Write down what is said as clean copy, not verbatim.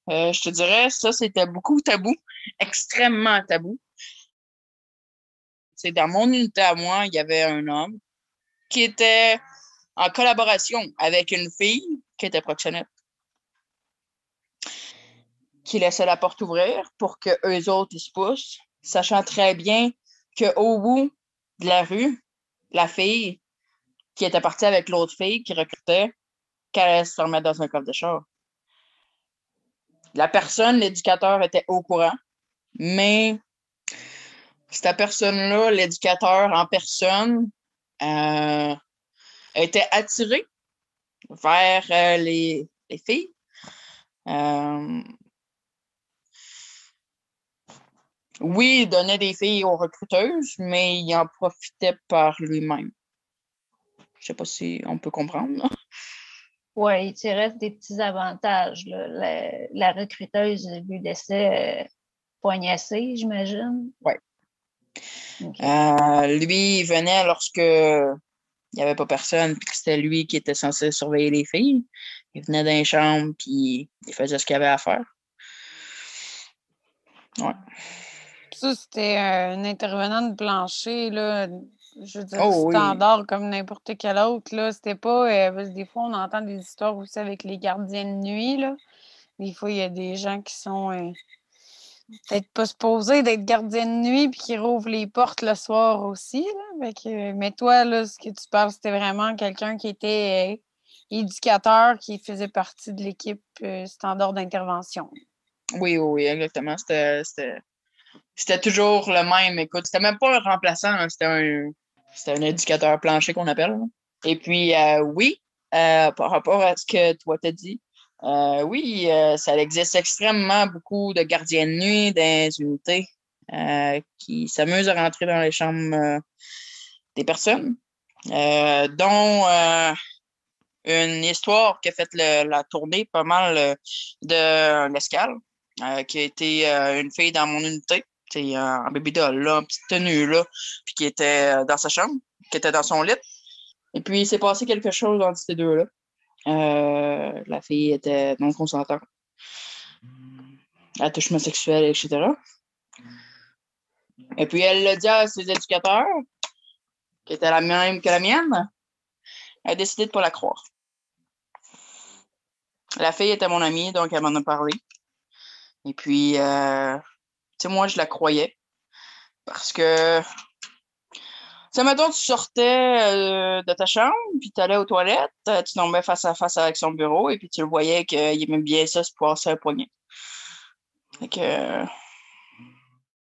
Je te dirais, ça, c'était beaucoup tabou, extrêmement tabou. C'est dans mon unité à moi, il y avait un homme qui était en collaboration avec une fille qui était proxénète, qui laissait la porte ouvrir pour que eux autres ils se poussent, sachant très bien qu'au bout de la rue, la fille qui était partie avec l'autre fille qui recrutait, qu'elle allait se remettre dans un coffre de char. La personne, l'éducateur, était au courant, mais cette personne-là, l'éducateur en personne, euh, était attiré vers les filles. Euh, oui, il donnait des filles aux recruteuses, mais il en profitait par lui-même. Je sais pas si on peut comprendre, là. Ouais, il tirait des petits avantages, là. La recruteuse lui laissait poignasser, j'imagine. Ouais. OK. Lui, il venait lorsque il n'y avait pas personne, puis que c'était lui qui était censé surveiller les filles. Il venait dans les chambres, puis il faisait ce qu'il avait à faire. Ouais. Ça, c'était un intervenant de plancher, là, je veux dire, Oh oui. standard comme n'importe quel autre, là. C'était pas... parce que des fois, on entend des histoires aussi avec les gardiens de nuit, là. Des fois, il y a des gens qui sont peut-être pas supposés d'être gardiens de nuit puis qui rouvrent les portes le soir aussi, là. Fait que, mais toi, là, ce que tu parles, c'était vraiment quelqu'un qui était éducateur, qui faisait partie de l'équipe standard d'intervention. Oui, oui, oui, exactement. C'était toujours le même. Écoute, c'était même pas un remplaçant, hein, c'était un éducateur plancher qu'on appelle, là. Et puis, oui, par rapport à ce que toi t'as dit, oui, ça existe extrêmement beaucoup de gardiens de nuit dans les unités qui s'amusent à rentrer dans les chambres des personnes, dont une histoire qui a fait la tournée pas mal de l'escale, qui a été une fille dans mon unité, en baby doll, là, en petite tenue, là, puis qui était dans sa chambre, qui était dans son lit. Et puis, il s'est passé quelque chose entre ces deux-là. La fille était non consentante, attouchement sexuel, etc. Et puis, elle l'a dit à ses éducateurs, qui était la même que la mienne. Elle a décidé de ne pas la croire. La fille était mon amie, donc elle m'en a parlé. Et puis, tu sais, moi, je la croyais parce que, tu sais, mettons, tu sortais de ta chambre, puis tu allais aux toilettes, tu tombais face à face avec son bureau, et puis tu le voyais qu'il aimait bien ça, se passer un poignet. Fait que,